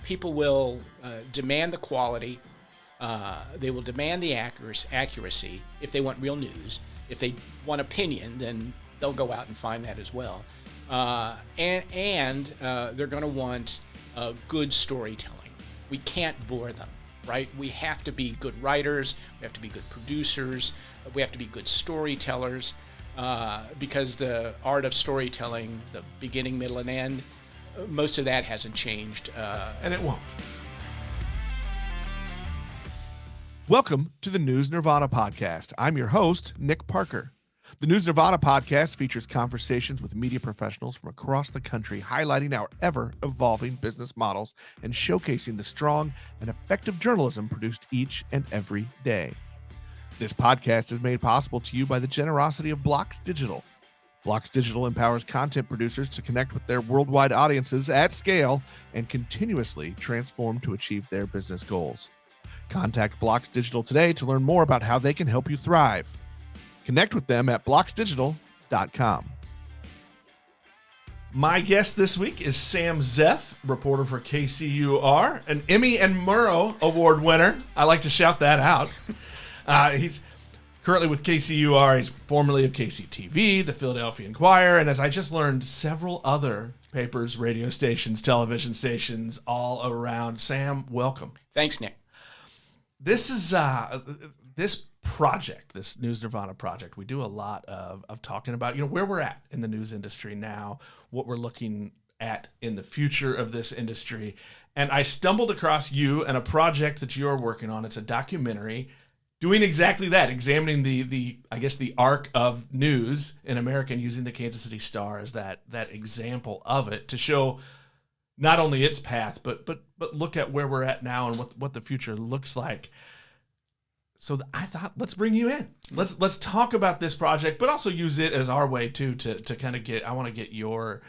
people will demand the quality. They will demand the accuracy if they want real news. If they want opinion, then they'll go out and find that as well. And they're going to want good storytelling. We can't bore them, right? We have to be good writers. We have to be good producers. We have to be good storytellers, because the art of storytelling, the beginning, middle, and end, most of that hasn't changed. And it won't. Welcome to the News Nirvana podcast. I'm your host, Nick Parker. The News Nirvana podcast features conversations with media professionals from across the country, highlighting our ever-evolving business models and showcasing the strong and effective journalism produced each and every day. This podcast is made possible to you by the generosity of Blocks Digital. Blocks Digital empowers content producers to connect with their worldwide audiences at scale and continuously transform to achieve their business goals. Contact Blocks Digital today to learn more about how they can help you thrive. Connect with them at blocksdigital.com. My guest this week is Sam Zeff, reporter for KCUR, an Emmy and Murrow Award winner. I like to shout that out. He's currently with KCUR. He's formerly of KCTV, the Philadelphia Inquirer, and as I just learned, several other papers, radio stations, television stations all around. Sam, welcome. Thanks, Nick. This is this project, this News Nirvana project. We do a lot of talking about, where we're at in the news industry now, what we're looking at in the future of this industry. And I stumbled across you and a project that you're working on. It's a documentary doing exactly that, examining the arc of news in America and using the Kansas City Star as that example of it to show not only its path, but look at where we're at now and what the future looks like. So I thought, let's bring you in. Let's talk about this project, but also use it as our way too to kind of I want to get your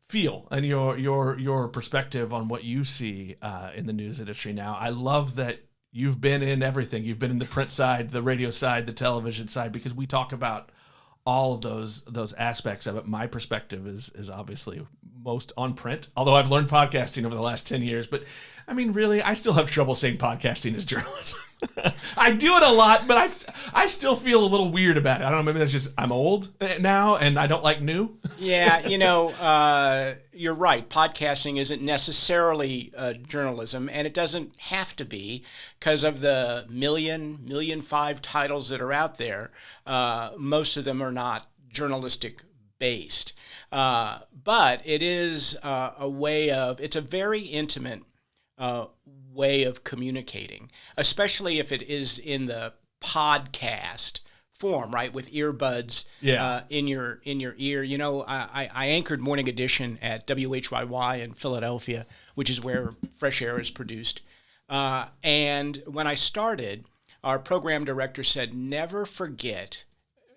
feel and your perspective on what you see in the news industry now. I love that you've been in everything. You've been in the print side, the radio side, the television side, because we talk about all of those aspects of it. My perspective is obviously most on print, although I've learned podcasting over the last 10 years. But I mean, really, I still have trouble saying podcasting is journalism. I do it a lot, but I still feel a little weird about it. I don't know, maybe that's just I'm old now and I don't like new. Yeah, you're right. Podcasting isn't necessarily journalism, and it doesn't have to be because of the million 5 titles that are out there. Most of them are not journalistic based, but it is it's a very intimate way of communicating, especially if it is in the podcast form, right, with earbuds in your ear. I anchored Morning Edition at WHYY in Philadelphia, which is where Fresh Air is produced. And when I started, our program director said, never forget,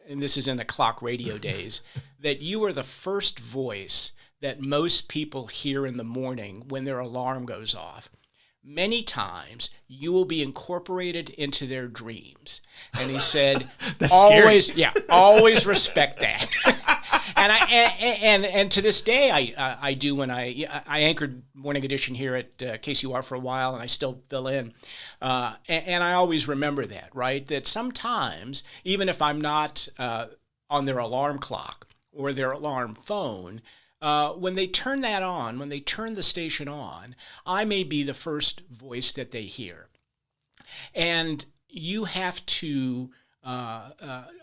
and this is in the clock radio days, that you are the first voice that most people hear in the morning when their alarm goes off. Many times you will be incorporated into their dreams. And he said, always respect that. and to this day I do when I anchored Morning Edition here at KCUR for a while, and I still fill in. And I always remember that, right? That sometimes, even if I'm not on their alarm clock or their alarm phone, when they turn that on, when they turn the station on, I may be the first voice that they hear. And you have to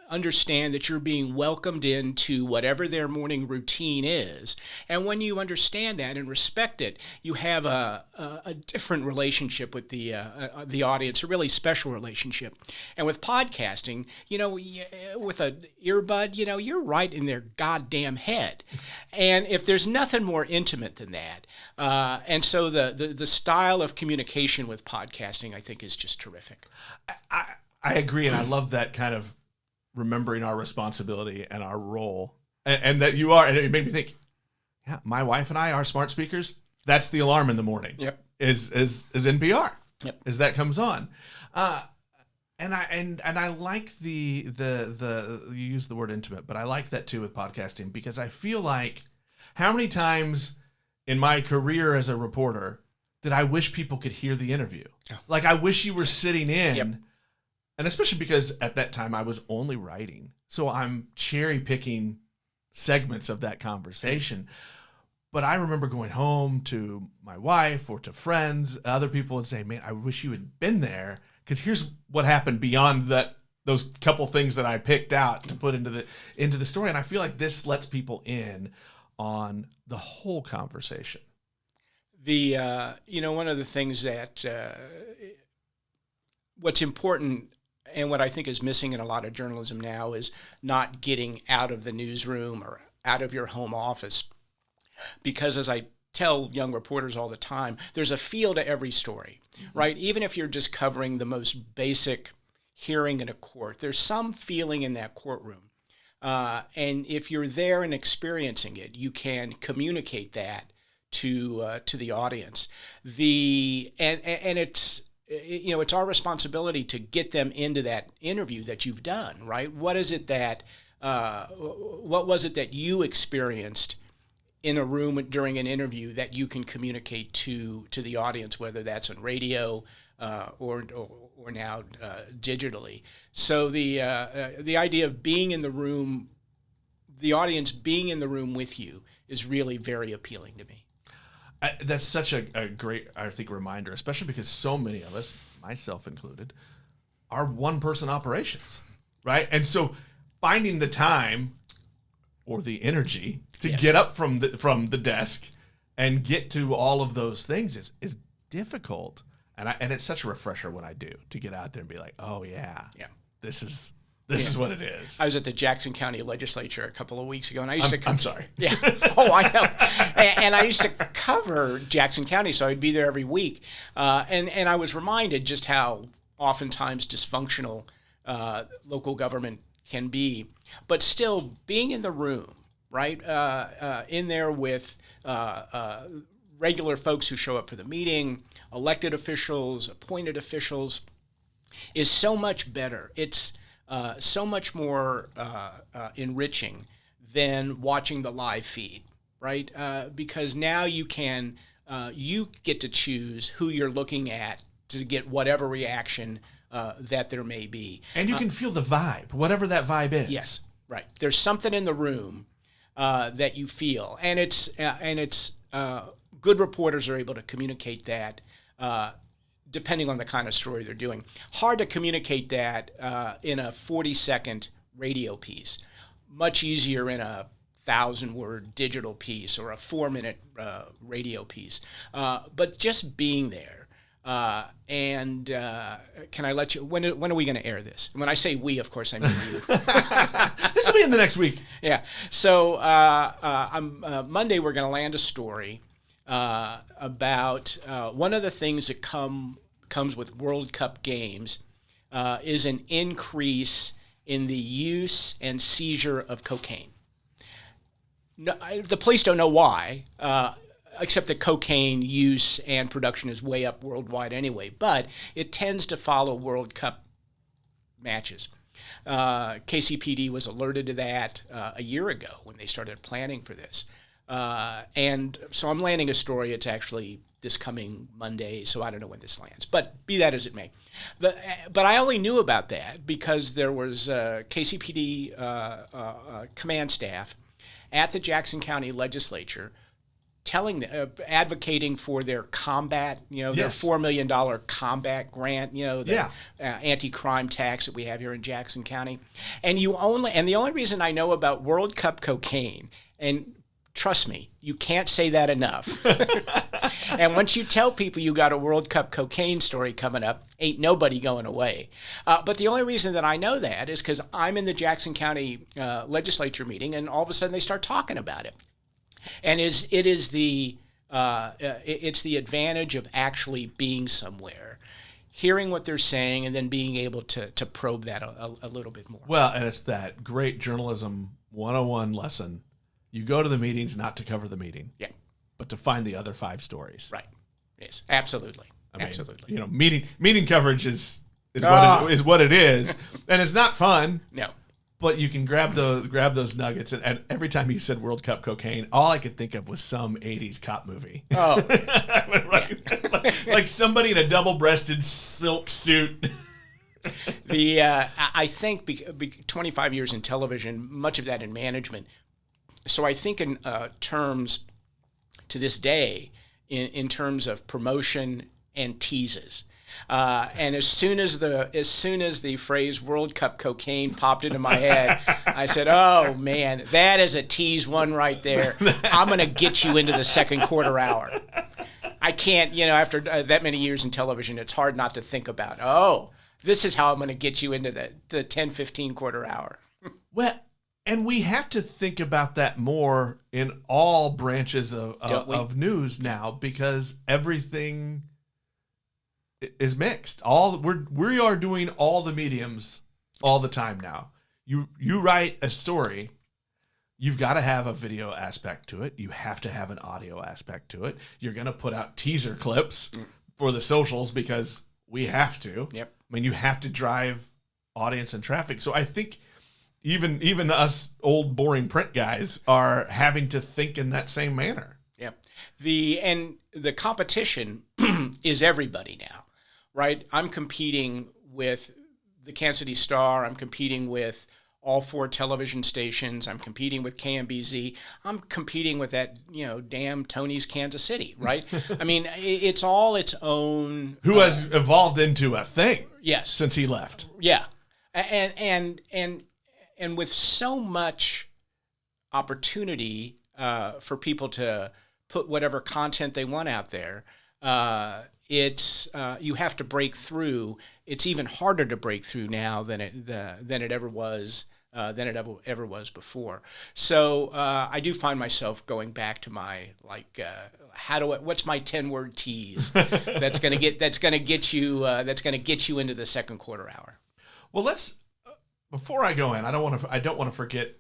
understand that you're being welcomed into whatever their morning routine is. And when you understand that and respect it, you have a different relationship with the audience, a really special relationship. And with podcasting, with an earbud, you're right in their goddamn head. And if there's nothing more intimate than that, and so the style of communication with podcasting, I think, is just terrific. I agree, and I love that kind of remembering our responsibility and our role, and that you are. And it made me think, yeah, my wife and I are smart speakers. That's the alarm in the morning. Yep. Is NPR. Yep. As that comes on, and I like the you use the word intimate, but I like that too with podcasting, because I feel like how many times in my career as a reporter that I wish people could hear the interview. Yeah. Like, I wish you were sitting in, Yep. and especially because at that time I was only writing. So I'm cherry picking segments of that conversation. But I remember going home to my wife or to friends, other people, and saying, man, I wish you had been there, because here's what happened beyond those couple things that I picked out to put into the story. And I feel like this lets people in on the whole conversation. One of the things that what's important and what I think is missing in a lot of journalism now is not getting out of the newsroom or out of your home office. Because as I tell young reporters all the time, there's a feel to every story, right? Even if you're just covering the most basic hearing in a court, there's some feeling in that courtroom. And if you're there and experiencing it, you can communicate that to the audience. It's our responsibility to get them into that interview that you've done, right? What was it that you experienced in a room during an interview that you can communicate to the audience, whether that's on radio or now digitally? So the idea of being in the room, the audience being in the room with you, is really very appealing to me. That's such a great, I think, reminder, especially because so many of us, myself included, are one-person operations, right? And so finding the time or the energy to get up from the desk and get to all of those things is difficult. And it's such a refresher when I do, to get out there and be like, oh yeah, this is what it is. I was at the Jackson County Legislature a couple of weeks ago, and I used to. I'm sorry. Yeah. Oh, I know. And I used to cover Jackson County, so I'd be there every week. And I was reminded just how oftentimes dysfunctional local government can be, but still being in the room, right? In there with regular folks who show up for the meeting, elected officials, appointed officials, is so much better. It's so much more enriching than watching the live feed, right? Because now you get to choose who you're looking at to get whatever reaction that there may be. And you can feel the vibe, whatever that vibe is. Yes, right. There's something in the room that you feel, and it's good reporters are able to communicate that. Depending on the kind of story they're doing. Hard to communicate that in a 40-second radio piece. Much easier in a 1,000-word digital piece or a 4-minute radio piece. But just being there. Can I let you, when are we going to air this? When I say we, of course, I mean you. This will be in the next week. Yeah. So Monday we're going to land a story about one of the things that comes with World Cup games is an increase in the use and seizure of cocaine. No, the police don't know why, except that cocaine use and production is way up worldwide anyway, but it tends to follow World Cup matches. KCPD was alerted to that a year ago when they started planning for this. And so I'm landing a story. It's actually this coming Monday, so I don't know when this lands. But be that as it may. But I only knew about that because there was KCPD command staff at the Jackson County Legislature advocating for their combat, their $4 million combat grant, the anti-crime tax that we have here in Jackson County. And the only reason I know about World Cup cocaine, and trust me, you can't say that enough. And once you tell people you got a World Cup cocaine story coming up, ain't nobody going away. But the only reason that I know that is because I'm in the Jackson County Legislature meeting, and all of a sudden they start talking about it. And it's the advantage of actually being somewhere, hearing what they're saying, and then being able to probe that a little bit more. Well, and it's that great journalism 101 lesson. You go to the meetings not to cover the meeting, but to find the other 5 stories. Right. Yes. Absolutely. I mean, absolutely. Meeting coverage is what it is, and it's not fun. No. But you can grab those nuggets, and every time you said World Cup cocaine, all I could think of was some '80s cop movie. Oh, like somebody in a double-breasted silk suit. I think 25 years in television, much of that in management. So I think in terms to this day, in terms of promotion and teases. And as soon as the phrase World Cup cocaine popped into my head, I said, "Oh man, that is a tease one right there. I'm going to get you into the second quarter hour." I can't, after that many years in television, it's hard not to think about, oh, this is how I'm going to get you into the 10-15 quarter hour. Well, and we have to think about that more in all branches of news now, because everything is mixed. We are doing all the mediums all the time now. You write a story, you've got to have a video aspect to it. You have to have an audio aspect to it. You're going to put out teaser clips for the socials because we have to. Yep. I mean, you have to drive audience and traffic. So I think even us old boring print guys are having to think in that same manner. Yeah. The competition is everybody now, right? I'm competing with the Kansas City Star. I'm competing with all 4 television stations. I'm competing with KMBZ. I'm competing with that, damn Tony's Kansas City, right? I mean, it's all its own. Who has evolved into a thing? Yes. Since he left. Yeah, and with so much opportunity for people to put whatever content they want out there, it's you have to break through. It's even harder to break through now than it ever was before. So I do find myself going back to my what's my 10-word tease that's gonna get you into the second quarter hour. Well, let's before I go in, I don't want to forget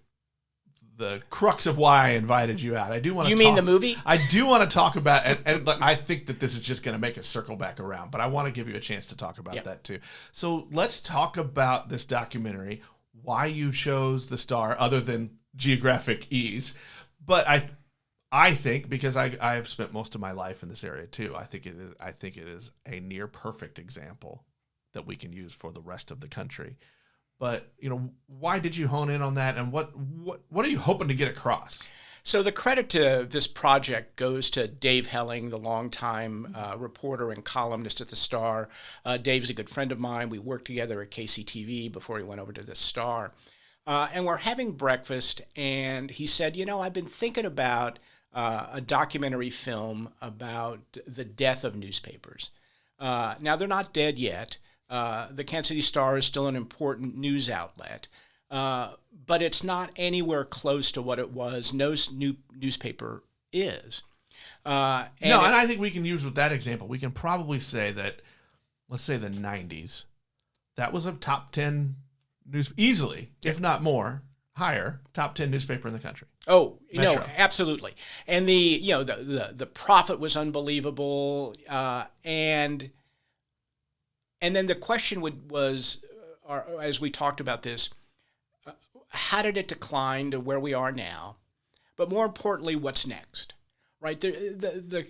the crux of why I invited you out. I do want to. You mean the movie? I do want to talk about, and I think that this is just going to make us circle back around. But I want to give you a chance to talk about that too. So let's talk about this documentary. Why you chose the Star, other than geographic ease, but I think because I've spent most of my life in this area too. I think it is a near perfect example that we can use for the rest of the country. But, why did you hone in on that, and what are you hoping to get across? So the credit to this project goes to Dave Helling, the longtime reporter and columnist at the Star. Dave's a good friend of mine. We worked together at KCTV before he went over to the Star. And we're having breakfast, and he said, I've been thinking about a documentary film about the death of newspapers. Now, they're not dead yet. The Kansas City Star is still an important news outlet, but it's not anywhere close to what it was. No newspaper is. And I think we can use with that example. We can probably say that, let's say the 90s, that was a top 10 news, easily, if not more, higher, top 10 newspaper in the country. Oh, Metro. no, absolutely. And the profit was unbelievable, and then the question was, as we talked about this, how did it decline to where we are now? But more importantly, what's next? Right? The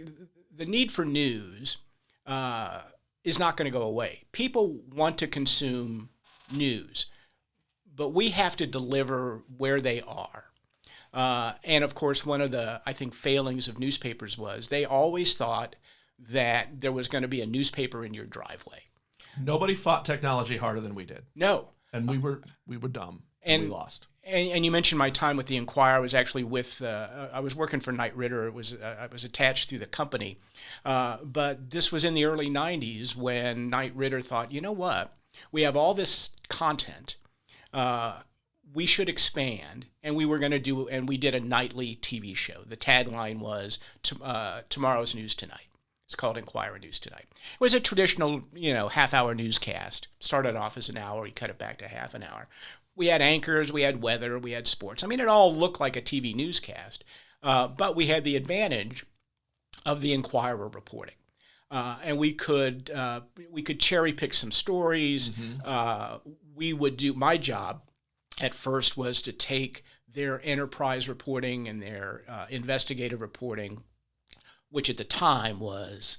need for news is not going to go away. People want to consume news, but we have to deliver where they are. And of course, one of the, I think, failings of newspapers was they always thought that there was going to be a newspaper in your driveway. Nobody fought technology harder than we did. No. And we were dumb and we lost. And you mentioned my time with the Inquirer. I was actually I was working for Knight Ridder. I was attached through the company. But this was in the early 90s when Knight Ridder thought, you know what? We have all this content. We should expand. And we did a nightly TV show. The tagline was Tomorrow's News Tonight. It's called Inquirer News Tonight. It was a traditional, half-hour newscast. Started off as an hour. We cut it back to half an hour. We had anchors. We had weather. We had sports. I mean, it all looked like a TV newscast. But we had the advantage of the Inquirer reporting. And we could cherry pick some stories. Mm-hmm. We would do my job. at first was to take their enterprise reporting and their investigative reporting, which at the time was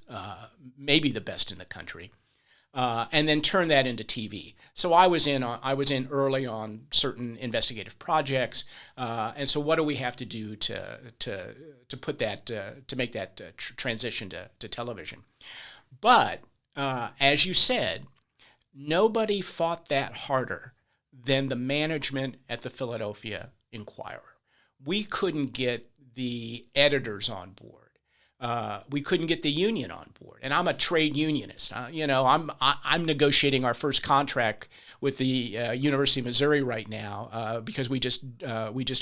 maybe the best in the country, and then turn that into TV. So I was in early on certain investigative projects, and so what do we have to do to put that to make that transition to television? But as you said, nobody fought that harder than the management at the Philadelphia Inquirer. We couldn't get the editors on board. We couldn't get the union on board, and I'm a trade unionist. I'm negotiating our first contract with the University of Missouri right now because we just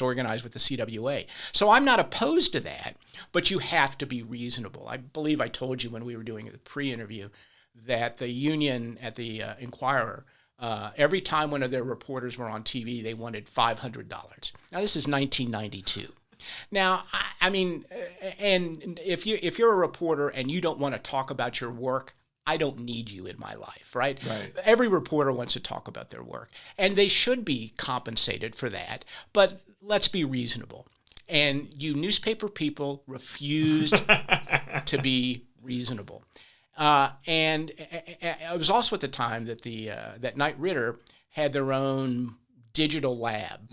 organized with the CWA. So I'm not opposed to that, but you have to be reasonable. I believe I told you when we were doing the pre-interview that the union at the Inquirer, every time one of their reporters were on TV, they wanted $500. Now this is 1992. Now, I mean, and if you're a reporter and you don't want to talk about your work, I don't need you in my life, right? Right. Every reporter wants to talk about their work, and they should be compensated for that. But let's be reasonable. And you newspaper people refused to be reasonable. And it was also at the time that that Knight Ridder had their own digital lab,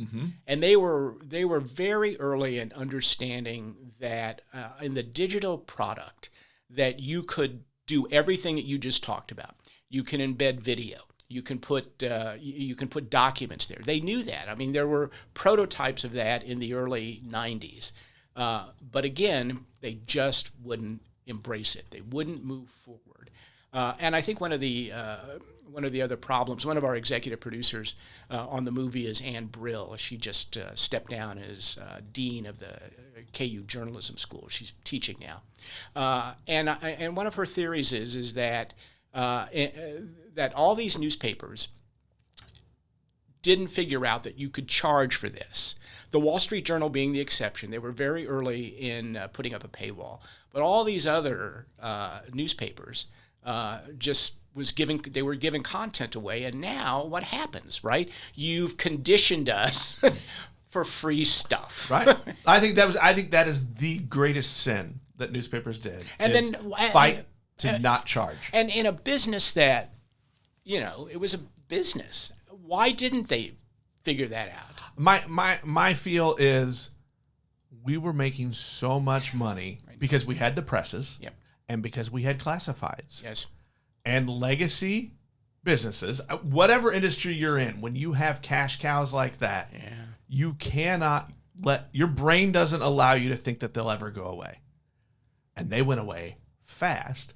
and they were very early in understanding that in the digital product that you could do everything that you just talked about. You can embed video. You can put documents there. They knew that. I mean, there were prototypes of that in the early 90s, but again, they just wouldn't embrace it. They wouldn't move forward. And I think one of the other problems, one of our executive producers on the movie is Ann Brill. She just stepped down as dean of the KU Journalism School. She's teaching now, and one of her theories is that that all these newspapers didn't figure out that you could charge for this. The Wall Street Journal being the exception. They were very early in putting up a paywall, but all these other newspapers they were giving content away, and now what happens, right? You've conditioned us for free stuff. Right. I think that is the greatest sin that newspapers did. And then fight to not charge. And in a business that, it was a business. Why didn't they figure that out? My feel is we were making so much money because we had the presses. Yep. And because we had classifieds. Yes. And legacy businesses, whatever industry you're in, when you have cash cows like that, you cannot your brain doesn't allow you to think that they'll ever go away. And they went away fast.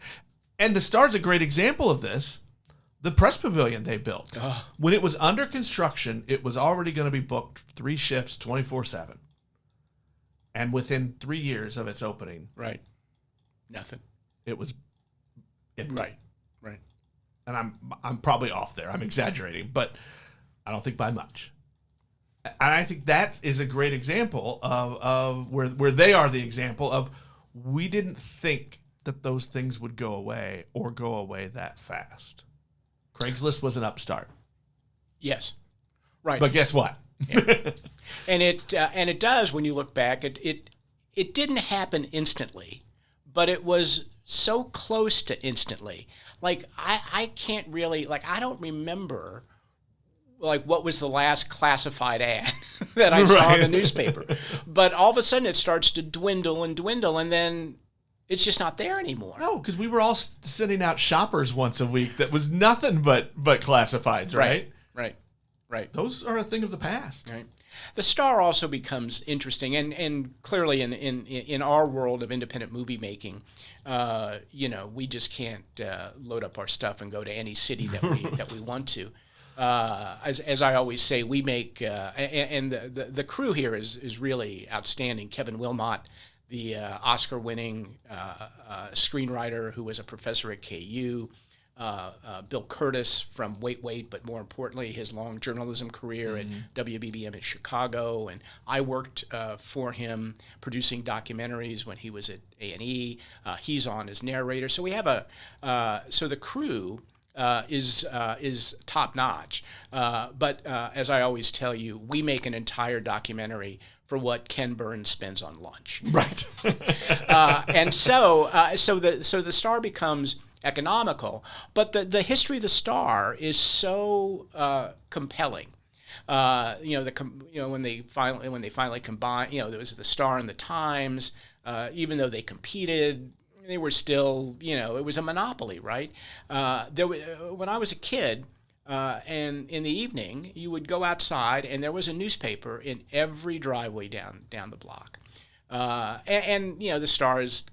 And the Star's a great example of this. The press pavilion they built. When it was under construction, it was already going to be booked 3 shifts, 24/7. And within 3 years of its opening, Nothing. It was empty. Right. And I'm probably off there. I'm exaggerating, but I don't think by much. And I think that is a great example of where they are the example of we didn't think that those things would go away or go away that fast. Craigslist was an upstart. Yes. Right. But guess what? Yeah. And it does when you look back. It didn't happen instantly, but it was so close to instantly. Like I can't really I don't remember what was the last classified ad that I saw in the newspaper. But all of a sudden it starts to dwindle, and then it's just not there anymore. No, because we were all sending out shoppers once a week that was nothing but classifieds, right? Right. Those are a thing of the past. Right. The Star also becomes interesting, and clearly in our world of independent movie making, we just can't load up our stuff and go to any city that we want to. As I always say, we make and the crew here is really outstanding. Kevin Wilmot, the Oscar-winning screenwriter who was a professor at KU. Bill Curtis from Wait, but more importantly, his long journalism career at WBBM in Chicago. And I worked for him producing documentaries when he was at A&E. He's on as narrator. So we have so the crew is top notch. But as I always tell you, we make an entire documentary for what Ken Burns spends on lunch. Right. And so the Star becomes economical, but the history of the Star is so compelling. When they finally combined, there was the Star and the Times. Even though they competed, they were still, it was a monopoly, right? When I was a kid, and in the evening, you would go outside, and there was a newspaper in every driveway down the block. The Star is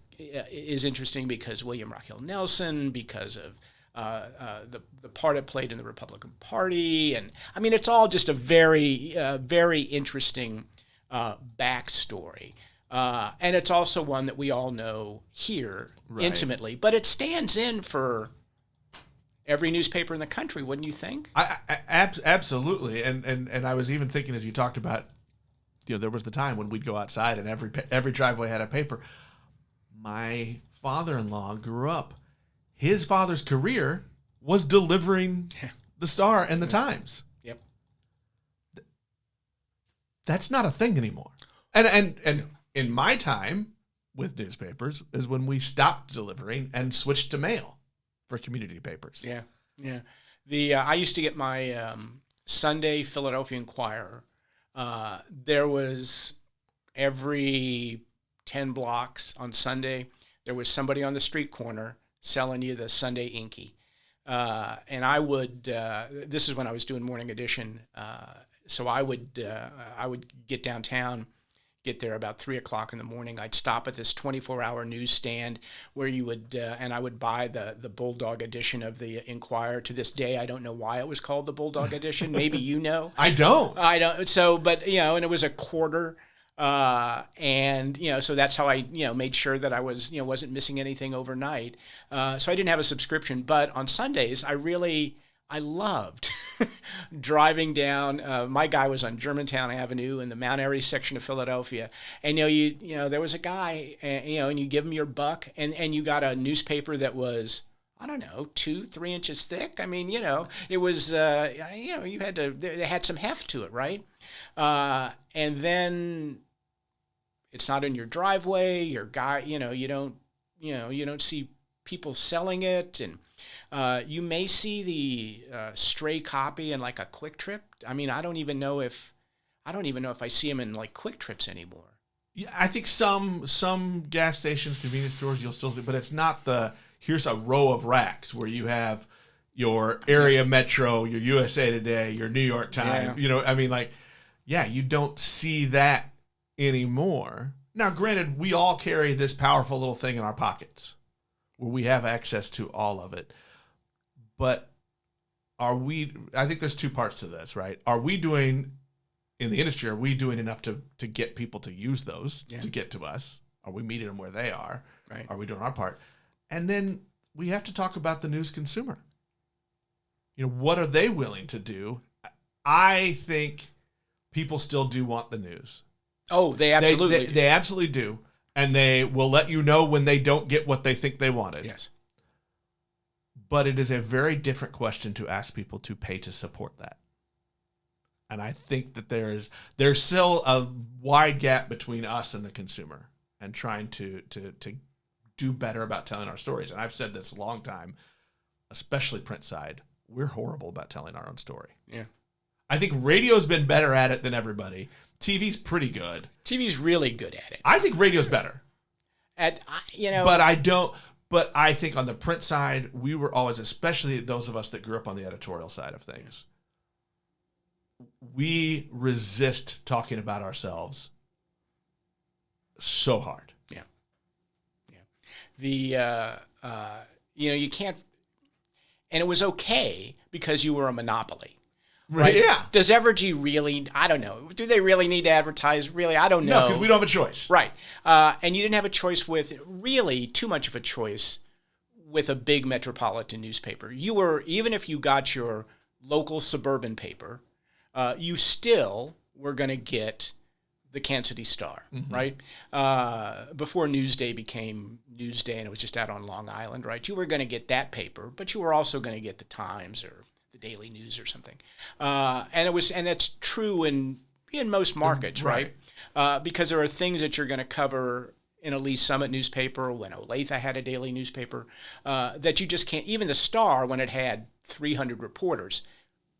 interesting because William Rockwell Nelson, because of the part it played in the Republican Party, and I mean, it's all just a very interesting backstory. And it's also one that we all know here intimately, but it stands in for every newspaper in the country, wouldn't you think? Absolutely. And I was even thinking, as you talked about, there was the time when we'd go outside and every driveway had a paper. My father-in-law grew up. His father's career was delivering the Star and the Times. Yep. That's not a thing anymore. And in my time with newspapers is when we stopped delivering and switched to mail for community papers. Yeah. I used to get my Sunday Philadelphia Inquirer. There was every 10 blocks on Sunday, there was somebody on the street corner selling you the Sunday Inky. And I would, this is when I was doing morning edition. So I would get downtown, get there about 3 o'clock in the morning. I'd stop at this 24-hour newsstand where you would, and I would buy the Bulldog edition of the Inquirer. To this day, I don't know why it was called the Bulldog edition. Maybe you know. I don't. So, but, and it was a quarter. And so that's how I made sure that I was wasn't missing anything overnight. So I didn't have a subscription, but on Sundays I loved driving down. My guy was on Germantown Avenue in the Mount Airy section of Philadelphia, and there was a guy, and you give him your buck, and you got a newspaper that was, I don't know, 2-3 inches thick. I mean, it was, you had to, it had some heft to it, right? And then it's not in your driveway. Your guy, you don't see people selling it, and you may see the stray copy in like a Quick Trip. I mean, I don't even know if I see them in like Quick Trips anymore. Yeah, I think some gas stations, convenience stores, you'll still see, but it's not here's a row of racks where you have your area Metro, your USA Today, your New York Times. Yeah. You don't see that anymore. Now, granted, we all carry this powerful little thing in our pockets where we have access to all of it. But I think there's two parts to this, right? In the industry, are we doing enough to get people to use those, to get to us? Are we meeting them where they are? Right. Are we doing our part? And then we have to talk about the news consumer. What are they willing to do? I think people still do want the news. Oh, they absolutely they absolutely do. And they will let you know when they don't get what they think they wanted. Yes. But it is a very different question to ask people to pay to support that. And I think that there's still a wide gap between us and the consumer and trying to do better about telling our stories. And I've said this a long time, especially print side, we're horrible about telling our own story. Yeah. I think radio's been better at it than everybody. TV's pretty good. TV's really good at it. I think radio's better. But I think on the print side, we were always, especially those of us that grew up on the editorial side of things, we resist talking about ourselves so hard. Yeah. You can't, and it was okay because you were a monopoly. Right? Yeah. Does Evergy really, I don't know, do they really need to advertise? Really, I don't know. No, because we don't have a choice. Right. And you didn't have a choice really too much of a choice with a big metropolitan newspaper. Even if you got your local suburban paper, you still were going to get the Kansas City Star, right? Before Newsday became Newsday and it was just out on Long Island, right? You were going to get that paper, but you were also going to get the Times or the Daily News or something. And that's true in most markets, right? Because there are things that you're going to cover in a Lee Summit newspaper, when Olathe had a daily newspaper, that you just can't. Even the Star, when it had 300 reporters,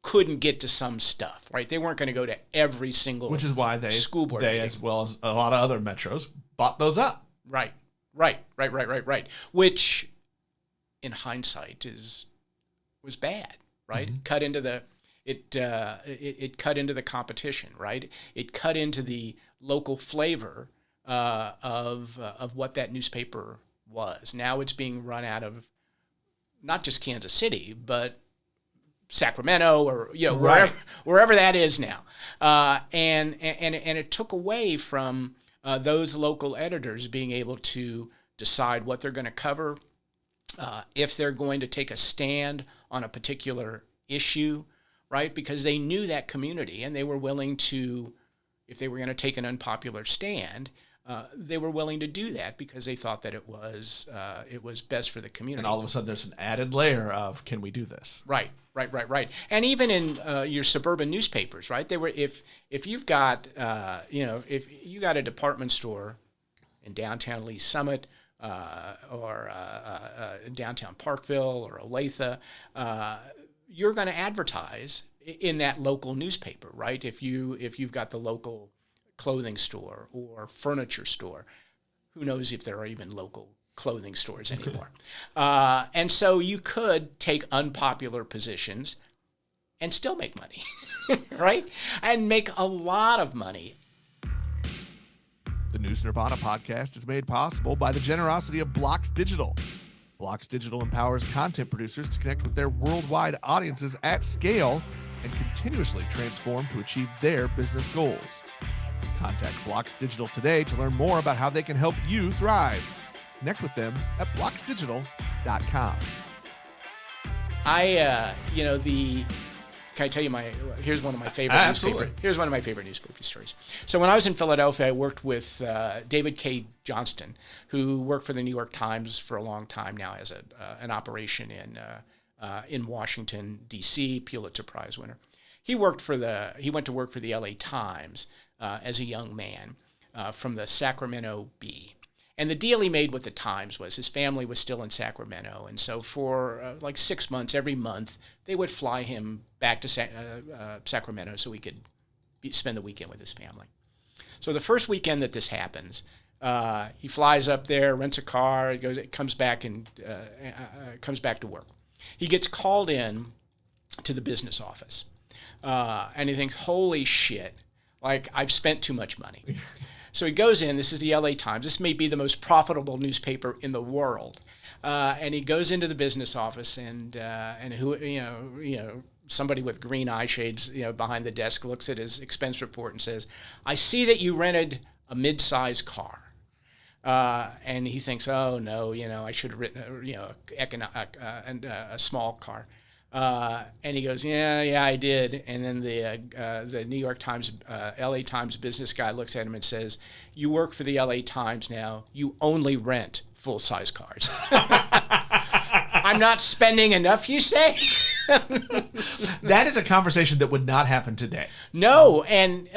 couldn't get to some stuff, right? They weren't going to go to every single which is why school board they meeting. as well as a lot of other metros, bought those up. Right. Which, in hindsight, was bad, right? It cut into the it cut into the competition, right? It cut into the local flavor of what that newspaper was. Now it's being run out of not just Kansas City, but Sacramento or wherever that is now, and it took away from those local editors being able to decide what they're going to cover, if they're going to take a stand on a particular issue, right? Because they knew that community and they were willing to, if they were going to take an unpopular stand, they were willing to do that because they thought that it was best for the community. And all of a sudden, there's an added layer of, can we do this? Right. And even in your suburban newspapers, right? They were if you've got if you got a department store in downtown Lee Summit or downtown Parkville or Olathe, you're going to advertise in that local newspaper, right? If you've got the local clothing store or furniture store, who knows if there are even local clothing stores anymore. And so you could take unpopular positions and still make money, right? And make a lot of money. The News Nirvana podcast is made possible by the generosity of Blocks Digital. Blocks Digital empowers content producers to connect with their worldwide audiences at scale and continuously transform to achieve their business goals. Contact Blocks Digital today to learn more about how they can help you thrive. Connect with them at blocksdigital.com. Can I tell you here's one of my favorite here's one of my favorite newspaper stories. So when I was in Philadelphia, I worked with David K. Johnston, who worked for the New York Times for a long time now as an operation in Washington, D.C., Pulitzer Prize winner. He went to work for the L.A. Times as a young man from the Sacramento Bee. And the deal he made with the Times was his family was still in Sacramento. And so for like 6 months, every month, they would fly him back to Sacramento so he could spend the weekend with his family. So the first weekend that this happens, he flies up there, rents a car, comes back to work. He gets called in to the business office. And he thinks, holy shit, like I've spent too much money. So he goes in. This is the L.A. Times. This may be the most profitable newspaper in the world. And he goes into the business office, and somebody with green eye shades, behind the desk looks at his expense report and says, "I see that you rented a mid-size car." And he thinks, "Oh no, I should have written a small car." And he goes, yeah, I did. And then the New York Times, L.A. Times business guy looks at him and says, "You work for the L.A. Times now. You only rent full-size cars." I'm not spending enough, you say? That is a conversation that would not happen today. No, and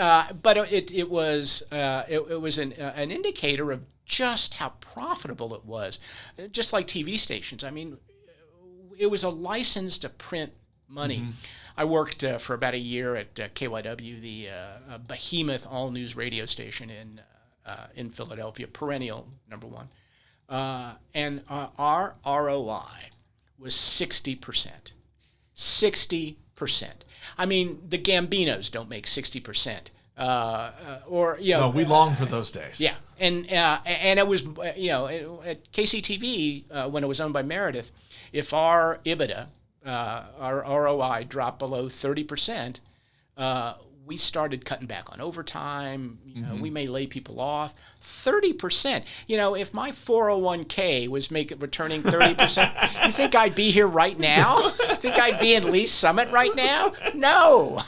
but it was an indicator of just how profitable it was, just like TV stations. I mean, it was a license to print money. Mm-hmm. I worked for about a year at KYW, the behemoth all-news radio station in Philadelphia, perennial #1. And our ROI was 60%. 60%. I mean, the Gambinos don't make 60%. No, we long for those days. Yeah, and it was at KCTV when it was owned by Meredith, if our EBITDA, our ROI dropped below 30%, we started cutting back on overtime. We may lay people off. 30%. If my 401k was returning 30%, you think I'd be here right now? Think I'd be in Lee Summit right now? No.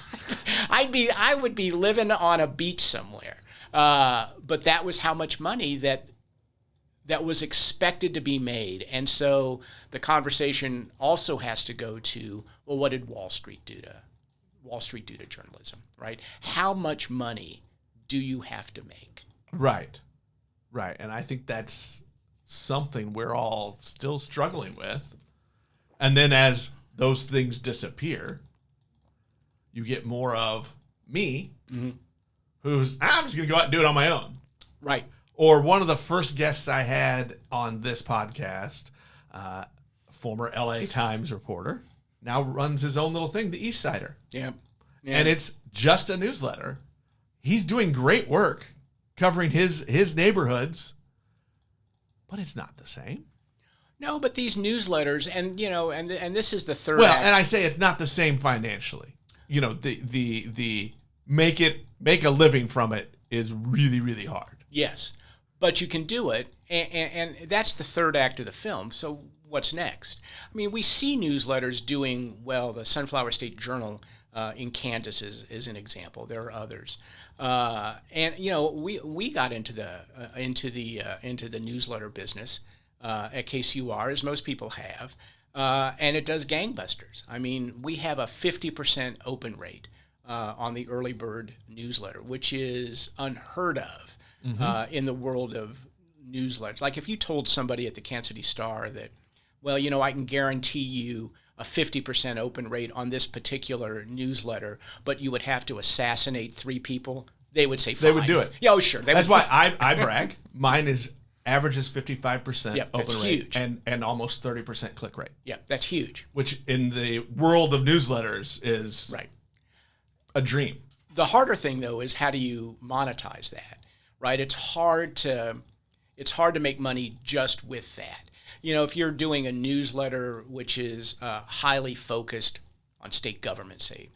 I would be living on a beach somewhere. But that was how much money that was expected to be made. And so the conversation also has to go to, well, what did Wall Street do to journalism, right? How much money do you have to make? Right. And I think that's something we're all still struggling with. And then as those things disappear, you get more of me, who's, I'm just going to go out and do it on my own. Right. Or one of the first guests I had on this podcast, former LA Times reporter, now runs his own little thing, The East Sider. Yeah. And it's just a newsletter. He's doing great work covering his neighborhoods, but it's not the same. No, but these newsletters, and and this is the third. Well, act. and I say it's not the same financially. The make a living from it is really, really hard. Yes, but you can do it, and that's the third act of the film. So what's next? I mean, we see newsletters doing well. The Sunflower State Journal in Kansas is an example. There are others, and we got into the newsletter business at KCUR, as most people have, and it does gangbusters. I mean, we have a 50% open rate on the early bird newsletter, which is unheard of in the world of newsletters. Like if you told somebody at the Kansas City Star that, well, I can guarantee you a 50% open rate on this particular newsletter, but you would have to assassinate 3 people, they would say fine. They would do it. Yeah, sure. That's why I brag. Mine averages 55% Yep, open that's rate huge. and almost 30% click rate. Yeah, that's huge. Which in the world of newsletters is Right. a dream. The harder thing, though, is how do you monetize that, right? It's hard to make money just with that. If you're doing a newsletter which is highly focused on state government, say,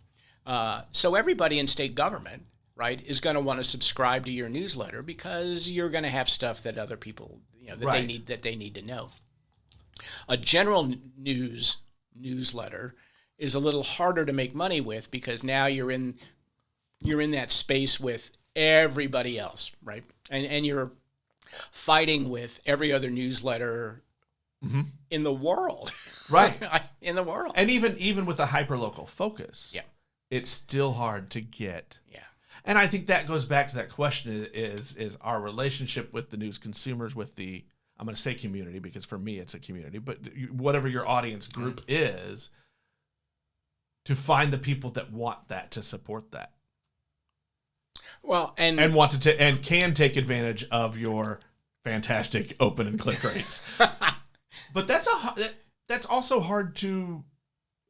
so everybody in state government, right, is going to want to subscribe to your newsletter because you're going to have stuff that other people, they need to know. A general newsletter is a little harder to make money with because now you're in that space with everybody else, right? And you're fighting with every other newsletter in the world. Right. In the world. And even with a hyperlocal focus, Yeah. it's still hard to get. Yeah. And I think that goes back to that question is our relationship with the news consumers, with the, I'm going to say community because for me it's a community, but whatever your audience group is, to find the people that want that, to support that. Well, and want to and can take advantage of your fantastic open and click rates. But that's also hard to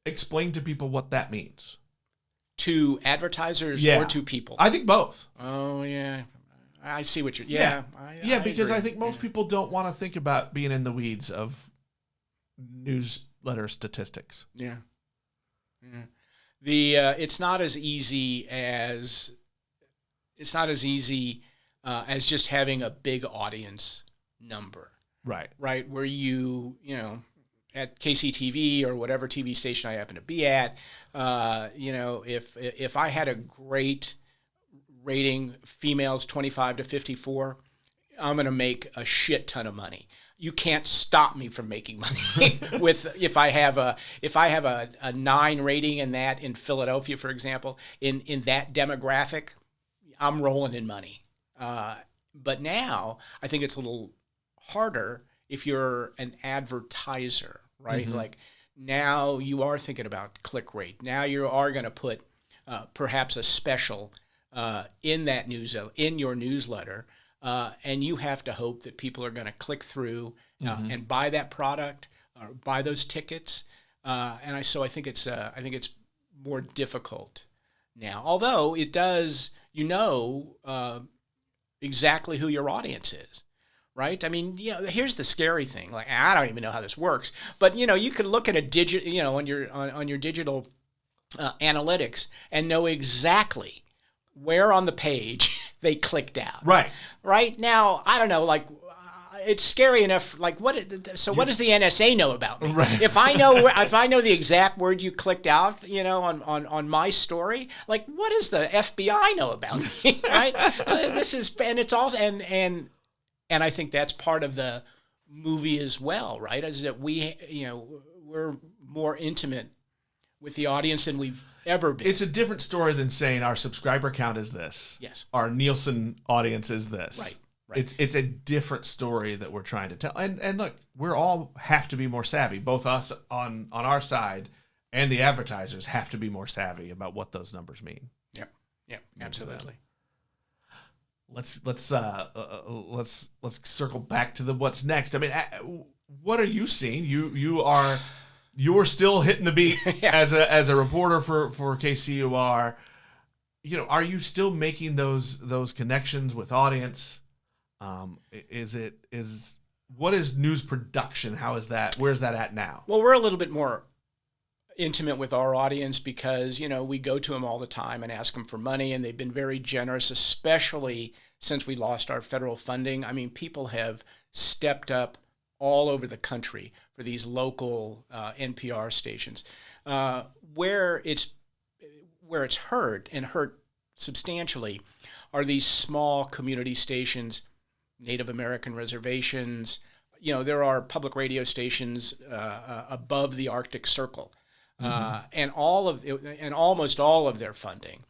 explain to people what that means. to advertisers or to people? I think both. Oh, yeah. I see what you're... Because agree. I think most people don't want to think about being in the weeds of newsletter statistics. Yeah. It's not as easy as just having a big audience number. Right. Right. Where at KCTV or whatever TV station I happen to be at, if I had a great rating, females 25 to 54, I'm going to make a shit ton of money. You can't stop me from making money if I have a 9 rating in Philadelphia, for example, in that demographic, I'm rolling in money. But now I think it's a little harder if you're an advertiser, right? Mm-hmm. Like now you are thinking about click rate. Now you are going to put perhaps a special in your newsletter. And you have to hope that people are going to click through and buy that product or buy those tickets. I think it's more difficult now. Although it does, exactly who your audience is, right? I mean, here's the scary thing. Like, I don't even know how this works, but you could look at a on your digital analytics and know exactly where on the page they clicked out. Right. Right now, I don't know. Like, it's scary enough. Like, what does the NSA know about me? Right. If I know the exact word you clicked out, on my story, like, what does the FBI know about me? Right? It's also, and I think that's part of the movie as well, right? Is that we're more intimate with the audience than we've ever been. It's a different story than saying our subscriber count is this. Yes. Our Nielsen audience is this. Right. It's a different story that we're trying to tell. And look, we're all have to be more savvy. Both us on our side and the advertisers have to be more savvy about what those numbers mean. Yeah, absolutely. Let's circle back to the what's next. I mean, what are you seeing? You're still hitting the beat as a reporter for KCUR. Are you still making those connections with audience? What is news production? How is that? Where's that at now? Well, we're a little bit more intimate with our audience because, we go to them all the time and ask them for money, and they've been very generous, especially since we lost our federal funding. I mean, people have stepped up all over the country for these local NPR stations. Where it's hurt and hurt substantially are these small community stations, Native American reservations. There are public radio stations above the Arctic Circle, and almost all of their funding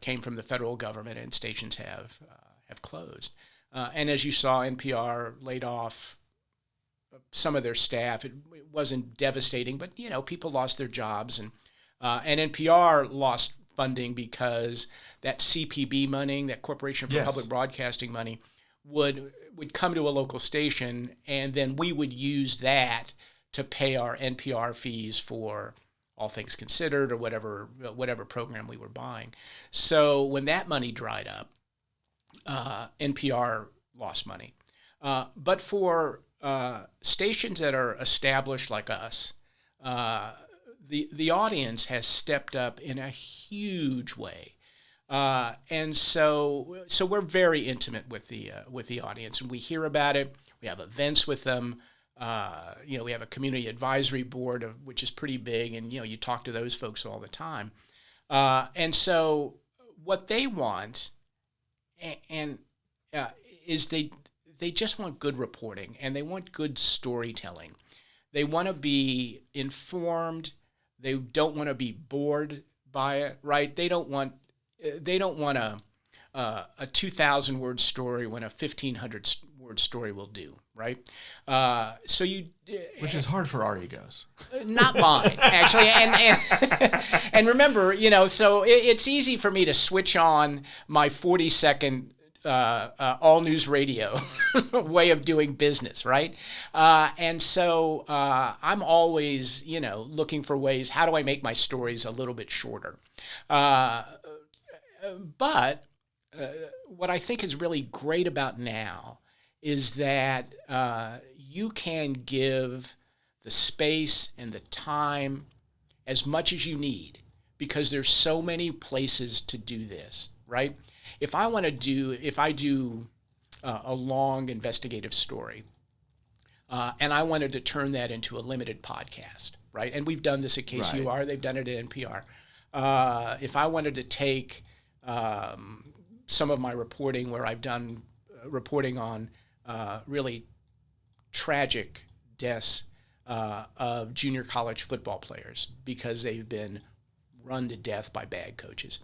came from the federal government, and stations have closed. And as you saw, NPR laid off some of their staff. It wasn't devastating, but people lost their jobs, and NPR lost funding because that CPB money, that Corporation for Public Broadcasting money, would come to a local station, and then we would use that to pay our NPR fees for All Things Considered or whatever program we were buying. So when that money dried up, NPR lost money. But for stations that are established like us, the audience has stepped up in a huge way. And so we're very intimate with the audience, and we hear about it. We have events with them. We have a community advisory board, which is pretty big, and you talk to those folks all the time. And so what they want, is they just want good reporting, and they want good storytelling. They want to be informed. They don't want to be bored by it, right? They don't want a 2,000 word story when a 1,500 word story will do, right? Which is hard for our egos. Not mine, actually. And remember, so it's easy for me to switch on my 40-second all news radio way of doing business, right? And so I'm always, looking for ways, how do I make my stories a little bit shorter? But what I think is really great about now is that you can give the space and the time as much as you need, because there's so many places to do this, right? If I do a long investigative story, and I wanted to turn that into a limited podcast, right? And we've done this at KCUR, right. They've done it at NPR. If I wanted to take some of my reporting, where I've done reporting on really tragic deaths of junior college football players because they've been run to death by bad coaches.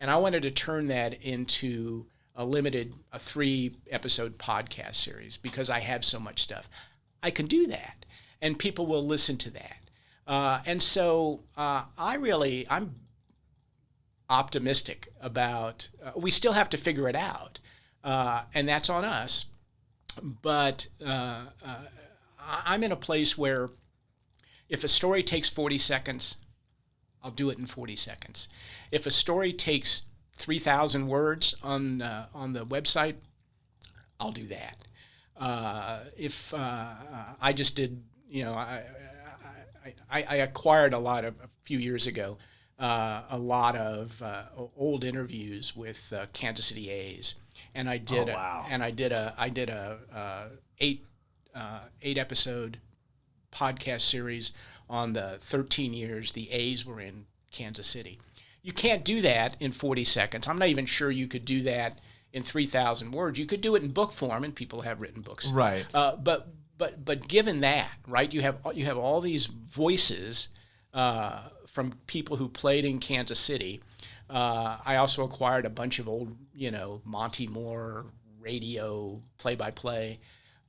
And I wanted to turn that into a 3-episode podcast series because I have so much stuff. I can do that, and people will listen to that. And so I'm optimistic about, we still have to figure it out, and that's on us. But I'm in a place where if a story takes 40 seconds, I'll do it in 40 seconds. If a story takes 3,000 words on the website, I'll do that. If I just did, I acquired a few years ago, a lot of old interviews with Kansas City A's, and I did wow. I did a 8 episode podcast series on the 13 years the A's were in Kansas City. You can't do that in 40 seconds. I'm not even sure you could do that in 3,000 words. You could do it in book form, and people have written books. Right. But given that, right, you have all these voices from people who played in Kansas City. I also acquired a bunch of old, Monty Moore radio play-by-play,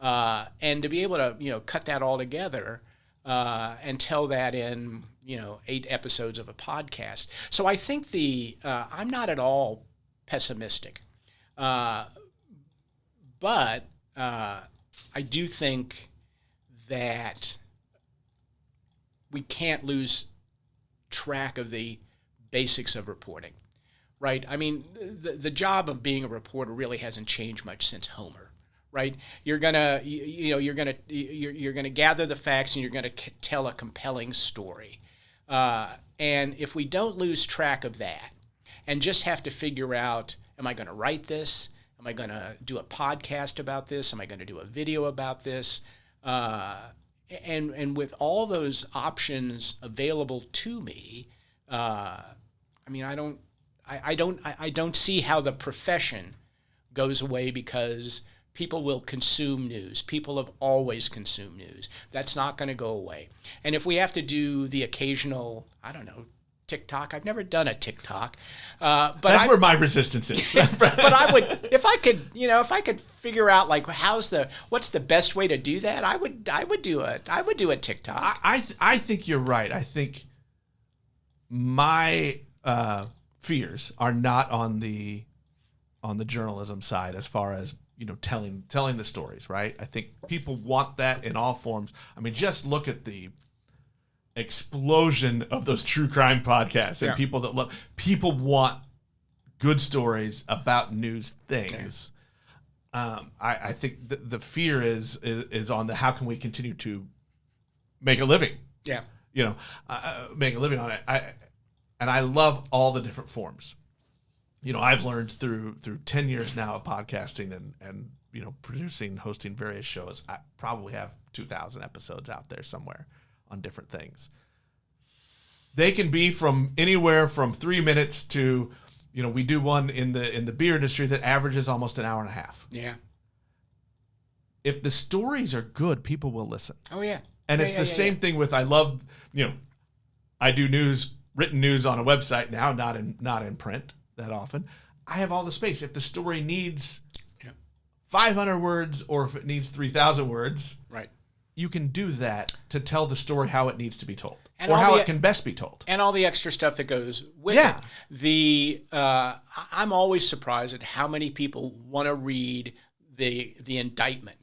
and to be able to, cut that all together and tell that in, 8 episodes of a podcast. So I think I'm not at all pessimistic, but I do think that we can't lose track of the basics of reporting, right? I mean, the job of being a reporter really hasn't changed much since Homer, right? You're gonna gather the facts and you're gonna tell a compelling story, and if we don't lose track of that and just have to figure out, am I going to write this? Am I going to do a podcast about this? Am I going to do a video about this? And with all those options available to me, I mean, I don't see how the profession goes away, because people will consume news. People have always consumed news. That's not going to go away. And if we have to do the occasional, I don't know, TikTok. I've never done a TikTok, but that's where my resistance is. But I would, if I could figure out like what's the best way to do that, I would do a TikTok. I think you're right. I think my fears are not on the journalism side, as far as telling the stories. Right. I think people want that in all forms. I mean, just look at the explosion of those true crime podcasts and people want good stories about news things. I think the fear is on the how can we continue to make a living? Yeah, make a living on it. I love all the different forms. I've learned through 10 years now of podcasting and producing, hosting various shows. I probably have 2,000 episodes out there somewhere on different things. They can be from anywhere from 3 minutes to, we do one in the beer industry that averages almost an hour and a half. Yeah. If the stories are good, people will listen. Oh yeah. And it's the same thing with, I love, I do written news on a website now, not in print that often. I have all the space. If the story needs 500 words or if it needs 3,000 words, right, you can do that to tell the story how it needs to be told, and or how it can best be told, and all the extra stuff that goes with it. I'm always surprised at how many people want to read the indictment,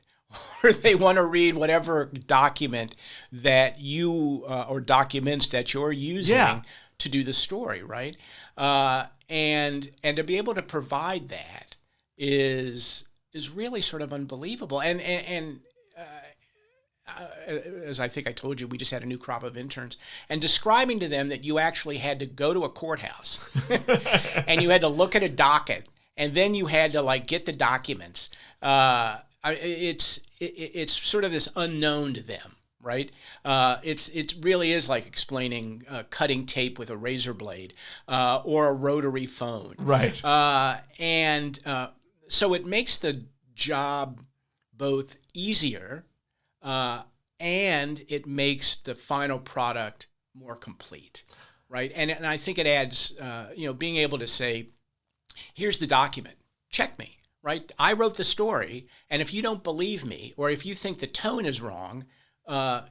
or they want to read whatever document that you or documents that you're using to do the story, right? And to be able to provide that is really sort of unbelievable. And as I think I told you, we just had a new crop of interns, and describing to them that you actually had to go to a courthouse and you had to look at a docket, and then you had to get the documents. It's sort of this unknown to them, right? It really is like explaining cutting tape with a razor blade or a rotary phone, right? So it makes the job both easier and it makes the final product more complete, right? And I think it adds, being able to say, here's the document, check me, right? I wrote the story, and if you don't believe me, or if you think the tone is wrong,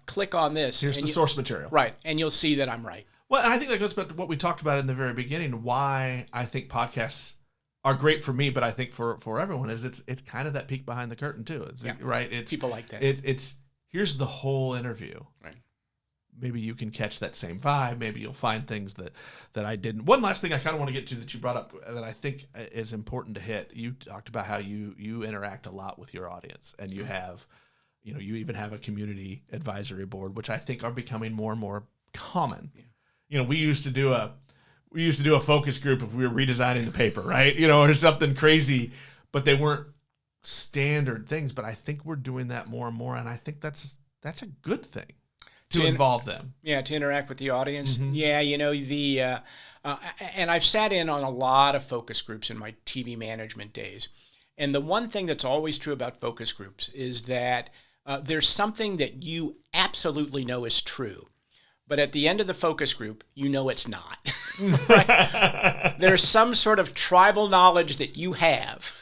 click on this. Here's the source material. Right, and you'll see that I'm right. Well, and I think that goes back to what we talked about in the very beginning, why I think podcasts are great for me, but I think for everyone is it's kind of that peek behind the curtain too. Right? It's people like that. It's here's the whole interview. Right. Maybe you can catch that same vibe. Maybe you'll find things that I didn't. One last thing I kind of want to get to that you brought up that I think is important to hit. You talked about how you interact a lot with your audience, and you have, you even have a community advisory board, which I think are becoming more and more common. Yeah. We used to do we used to do a focus group if we were redesigning the paper, right? Or something crazy, but they weren't standard things. But I think we're doing that more and more, and I think that's a good thing to involve them. Yeah, to interact with the audience. Mm-hmm. Yeah, and I've sat in on a lot of focus groups in my TV management days. And the one thing that's always true about focus groups is that there's something that you absolutely know is true. But at the end of the focus group, you know it's not. Right? There's some sort of tribal knowledge that you have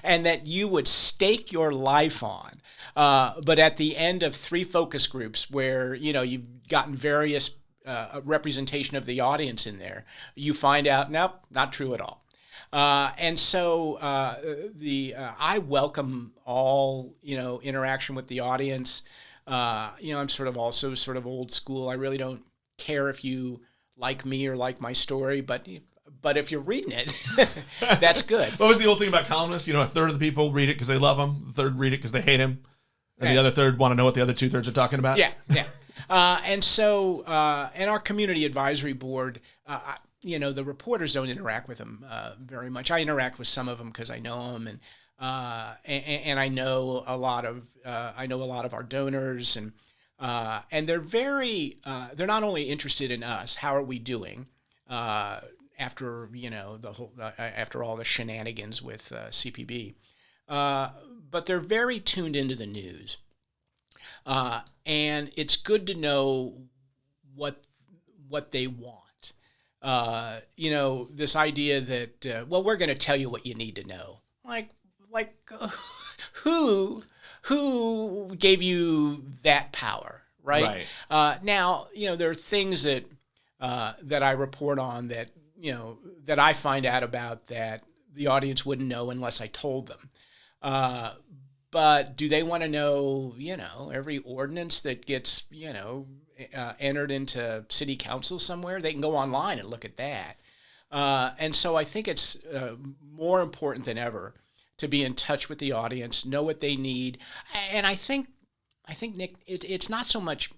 and that you would stake your life on. But at the end of 3 focus groups where, you've gotten various representation of the audience in there, you find out, nope, not true at all. And so I welcome all, interaction with the audience. I'm sort of also sort of old school. I really don't care if you like me or like my story, but if you're reading it, that's good. What was the old thing about columnists? A third of the people read it because they love him, the third read it because they hate him, and the other third want to know what the other 2/3 are talking about. Yeah. And so, and our community advisory board, the reporters don't interact with them very much. I interact with some of them because I know them, and I know a lot of our donors, and they're they're not only interested in us, how are we doing after after all the shenanigans with CPB, but they're very tuned into the news, and it's good to know what they want. This idea that we're going to tell you what you need to know, like who gave you that power, right? Now, there are things that I report on that that I find out about that the audience wouldn't know unless I told them. But do they want to know, every ordinance that gets, entered into city council somewhere? They can go online and look at that. And so I think it's more important than ever to be in touch with the audience, know what they need. And I think Nick, it's not so much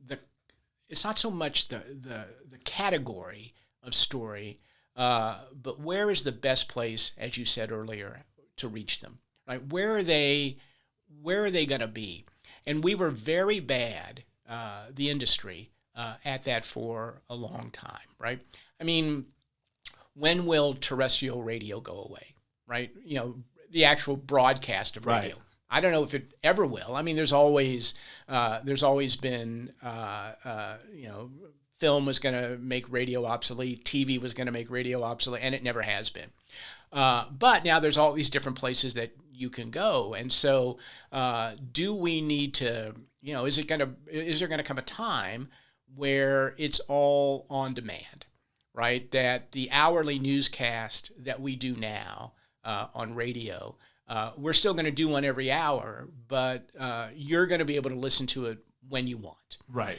the category of story, but where is the best place, as you said earlier, to reach them? Right? Where are they going to be? And we were very bad, the industry, at that for a long time, right? I mean, when will terrestrial radio go away, right? The actual broadcast of radio. Right. I don't know if it ever will. I mean, there's always been, film was going to make radio obsolete, TV was going to make radio obsolete, and it never has been. But now there's all these different places that you can go, and so do we need to? Is there going to come a time where it's all on demand, right? That the hourly newscast that we do now on radio, we're still going to do one every hour, but you're going to be able to listen to it when you want. Right.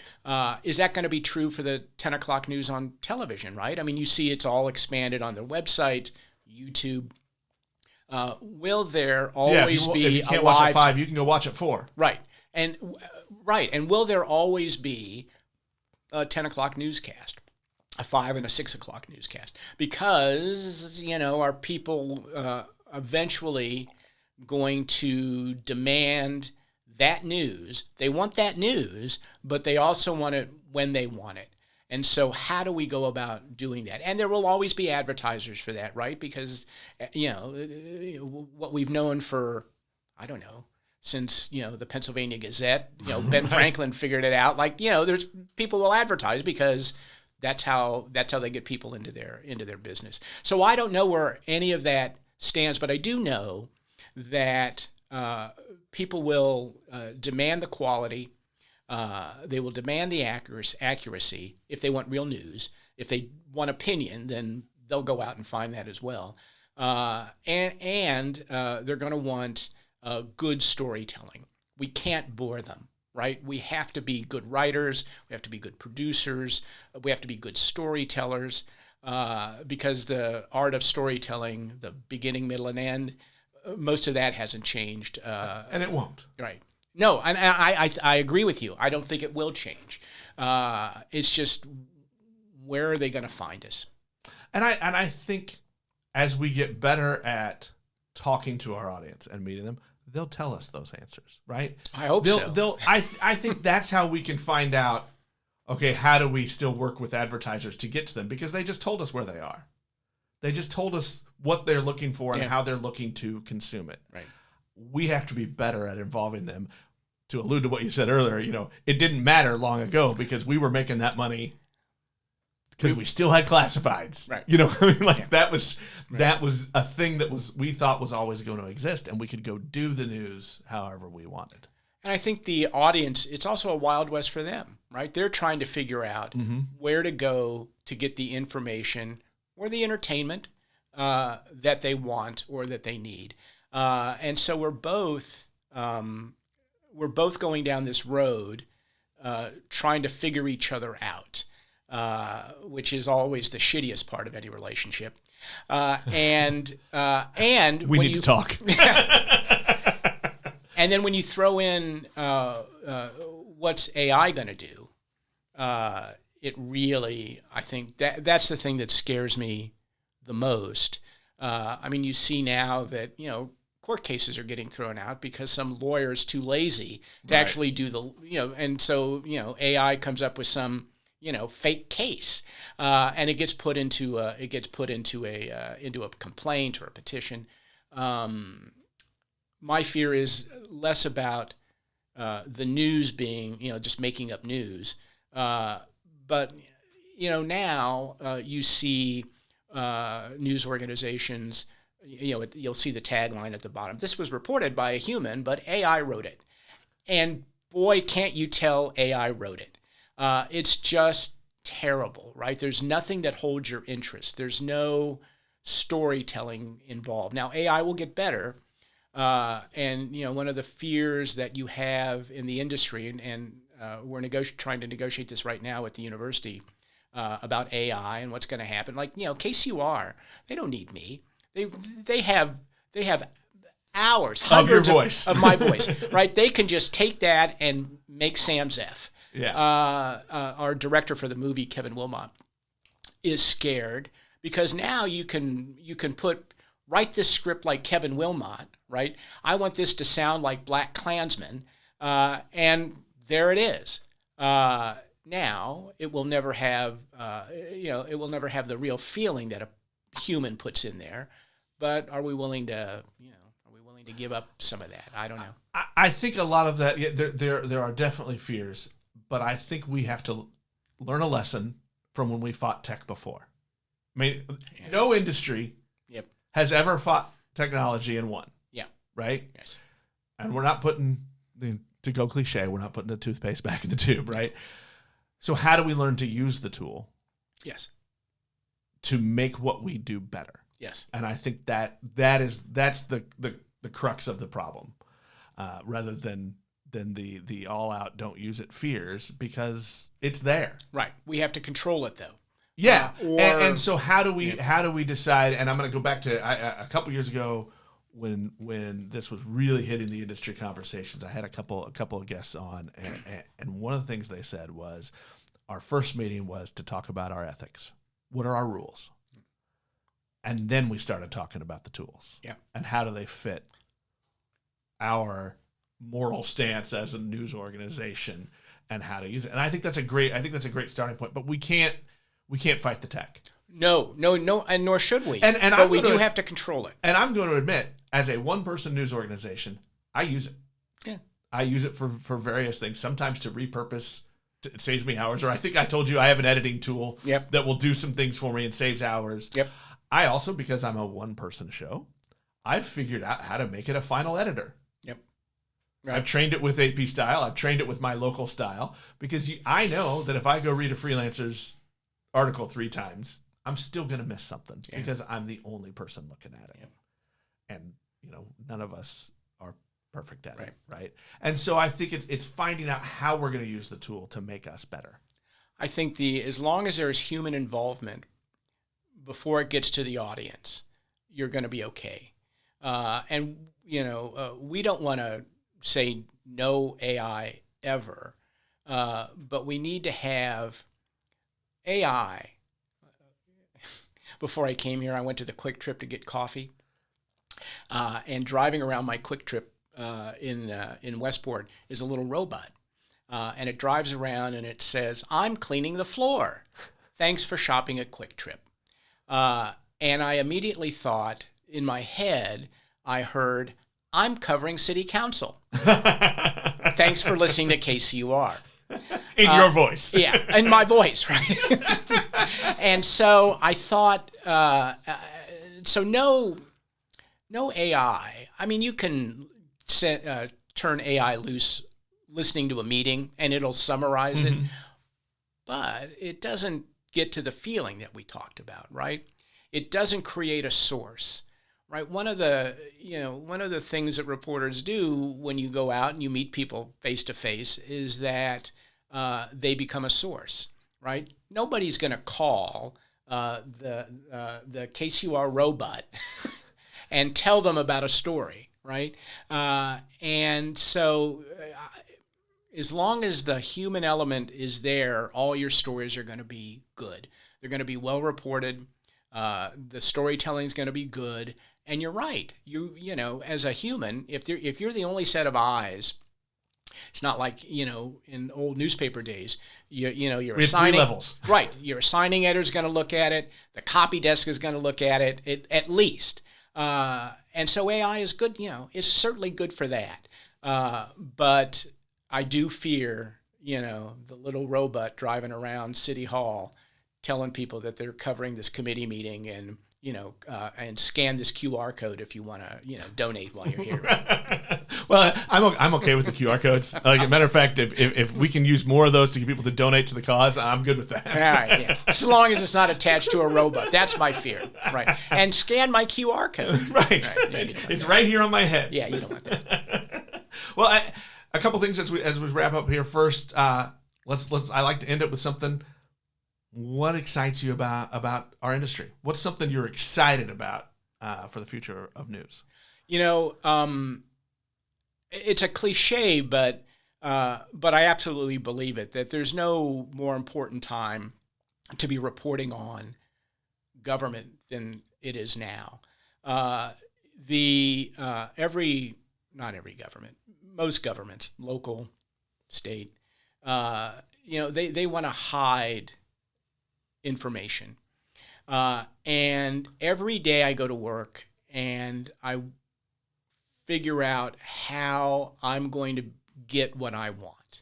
Is that going to be true for the 10 o'clock news on television, right? I mean, you see it's all expanded on their website, YouTube. Will there always be if you can't watch at 5, you can go watch at 4. Right. And will there always be a 10 o'clock newscast, a 5 and a 6 o'clock newscast? Because, are people eventually going to demand that news? They want that news, but they also want it when they want it. And so how do we go about doing that? And there will always be advertisers for that, right? Because, what we've known for, I don't know, since, the Pennsylvania Gazette, Ben Franklin figured it out. Like, there's people will advertise because that's how they get people into their business. So I don't know where any of that stands, but I do know that people will demand the quality. They will demand the accuracy if they want real news. If they want opinion, then they'll go out and find that as well. And they're going to want good storytelling. We can't bore them, right? We have to be good writers. We have to be good producers. We have to be good storytellers, because the art of storytelling, the beginning, middle, and end, most of that hasn't changed. And it won't. Right. No, and I agree with you. I don't think it will change. It's just, where are they going to find us? I think as we get better at talking to our audience and meeting them, they'll tell us those answers, right? I hope so. I think that's how we can find out, okay, how do we still work with advertisers to get to them? Because they just told us where they are. They just told us what they're looking for and how they're looking to consume it. Right. We have to be better at involving them. To allude to what you said earlier, it didn't matter long ago because we were making that money because we still had classifieds. Right. That was a thing that we thought was always going to exist, and we could go do the news however we wanted. And I think the audience, it's also a Wild West for them, right? They're trying to figure out where to go to get the information or the entertainment that they want or that they need. And so we're both going down this road trying to figure each other out, which is always the shittiest part of any relationship. And we need to talk. And then when you throw in what's AI going to do, it really, I think that's the thing that scares me the most. You see now that, court cases are getting thrown out because some lawyer is too lazy to actually do and so, AI comes up with some, fake case, and it gets put into a complaint or a petition. My fear is less about the news being, just making up news. But, now you see news organizations, you'll see the tagline at the bottom. This was reported by a human, but AI wrote it. And boy, can't you tell AI wrote it. It's just terrible, right? There's nothing that holds your interest. There's no storytelling involved. Now, AI will get better. And one of the fears that you have in the industry, and we're trying to negotiate this right now at the university about AI and what's going to happen. Like, KCUR, they don't need me. They have hours, hundreds of my voice, right? They can just take that and make Sam Zeff. Yeah. Our director for the movie, Kevin Wilmot, is scared because now you can write this script like Kevin Wilmot, right? I want this to sound like Black Klansman, and there it is. Now it will never have, the real feeling that a human puts in there. But are we willing to give up some of that? I don't know. I think a lot of that. Yeah, there are definitely fears, but I think we have to learn a lesson from when we fought tech before. No industry has ever fought technology and won. Yeah. Right? Yes. And we're not putting, to go cliche, we're not putting the toothpaste back in the tube, right? So how do we learn to use the tool? Yes. To make what we do better? Yes. And I think that's the crux of the problem, rather than the all out don't use it fears, because it's there. Right. We have to control it though. Yeah. And so how do we decide? And I'm going to go back to a couple years ago when this was really hitting the industry conversations. I had a couple of guests on, and one of the things they said was, our first meeting was to talk about our ethics. What are our rules? And then we started talking about the tools. Yeah. And how do they fit our moral stance as a news organization and how to use it. And I think that's a great starting point. But we can't fight the tech. No, and nor should we. But we do have to control it. And I'm going to admit, as a one-person news organization, I use it. Yeah. I use it for various things, sometimes to repurpose. It saves me hours. Or I think I told you I have an editing tool that will do some things for me and saves hours. Yep. I also, because I'm a one-person show, I've figured out how to make it a final editor. Yep. Right. I've trained it with AP style. I've trained it with my local style, because I know that if I go read a freelancer's article 3 times, I'm still going to miss something because I'm the only person looking at it. Yep. And, none of us are perfect at it, right? And so I think it's finding out how we're going to use the tool to make us better. I think as long as there's human involvement before it gets to the audience, you're going to be okay. We don't want to say no AI ever, but we need to have AI. before I came here, I went to the Quick Trip to get coffee. And driving around my Quick Trip in Westport is a little robot. And it drives around and it says, "I'm cleaning the floor. Thanks for shopping at Quick Trip." And I immediately thought, in my head, I heard, "I'm covering city council. Thanks for listening to KCUR." In your voice. Yeah, in my voice, right? And so I thought, so no AI. I mean, you can turn AI loose listening to a meeting and it'll summarize it, but it doesn't get to the feeling that we talked about, right? It doesn't create a source, right? One of the things that reporters do when you go out and you meet people face to face is that they become a source, right? Nobody's going to call the KCUR robot and tell them about a story, right? And so as long as the human element is there, all your stories are going to be good. They're going to be well reported. The storytelling is going to be good. And you're right. You know, as a human, if you're the only set of eyes, it's not like, in old newspaper days, you're assigning 3 levels. Right. Your assigning editor is going to look at it. The copy desk is going to look at it at least. And so AI is good, it's certainly good for that. But I do fear, the little robot driving around City Hall telling people that they're covering this committee meeting and, and scan this QR code if you want to, donate while you're here. Well, I'm okay with the QR codes. Like, a matter of fact, if we can use more of those to get people to donate to the cause, I'm good with that. All right, yeah. As long as it's not attached to a robot. That's my fear, right? And scan my QR code. Right. Yeah, It's right here on my head. Yeah, you don't want that. Well, a couple things as we wrap up here. First, I like to end it with something. What excites you about our industry? What's something you're excited about for the future of news? It's a cliche, but I absolutely believe it, that there's no more important time to be reporting on government than it is now. Not every government, most governments, local, state, they want to hide information. And every day I go to work and I figure out how I'm going to get what I want,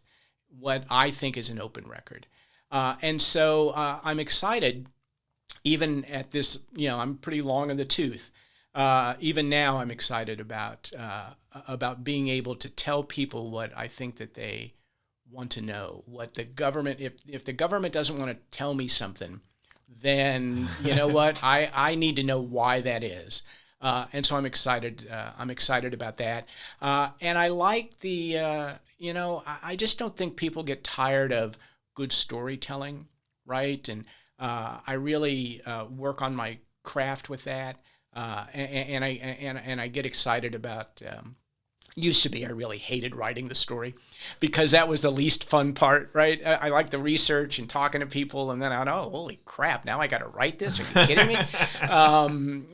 what I think is an open record. And so I'm excited, even at this, I'm pretty long in the tooth. Even now I'm excited about being able to tell people what I think that they want to know. What the government, if the government doesn't want to tell me something, then you know what, I need to know why that is. And so I'm excited. I'm excited about that. And I like the, I just don't think people get tired of good storytelling, right? And I really work on my craft with that. And I get excited about. Used to be, I really hated writing the story because that was the least fun part, right? I like the research and talking to people, and then holy crap, now I got to write this. Are you kidding me?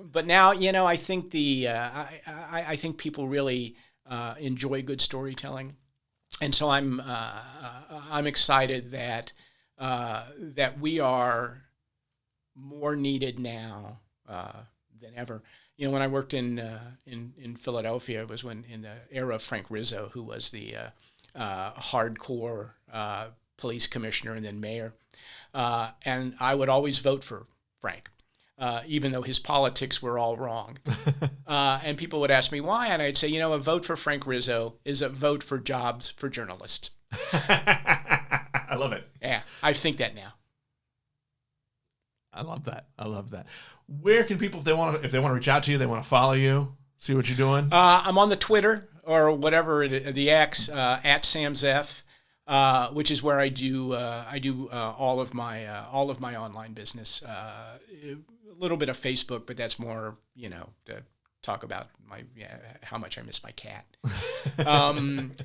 But now, I think I think people really enjoy good storytelling, and so I'm excited that we are more needed now than ever. When I worked in Philadelphia, it was in the era of Frank Rizzo, who was the hardcore police commissioner and then mayor. And I would always vote for Frank, even though his politics were all wrong. And people would ask me why, and I'd say, a vote for Frank Rizzo is a vote for jobs for journalists. I love it. Yeah, I think that now. I love that. Where can people, if they want to reach out to you, they want to follow you, see what you're doing? I'm on the Twitter or whatever, the X, at Sam Zeff, which is where I do all of my online business. A little bit of Facebook, but that's more to talk about how much I miss my cat. And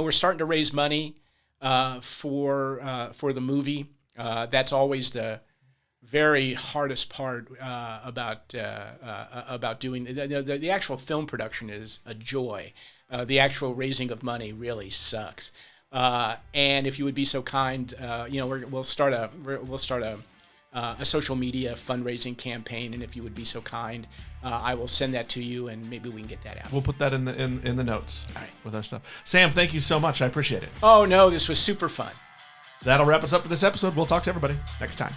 we're starting to raise money for the movie. That's always the very hardest part about doing the actual film production is a joy. The actual raising of money really sucks. And if you would be so kind, we'll start a social media fundraising campaign, and if you would be so kind, I will send that to you, and maybe we can get that out. We'll put that in the notes. All right. With our stuff. Sam, thank you so much. I appreciate it. Oh no, this was super fun. That'll wrap us up for this episode. We'll talk to everybody next time.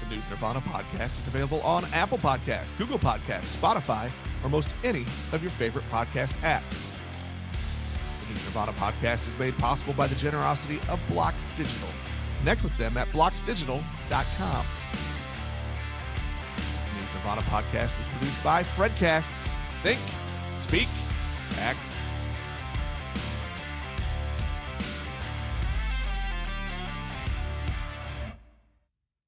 The News Nirvana podcast is available on Apple Podcasts, Google Podcasts, Spotify, or most any of your favorite podcast apps. The News Nirvana podcast is made possible by the generosity of Blocks Digital. Connect with them at blocksdigital.com. The News Nirvana podcast is produced by Fredcasts. Think, speak, act,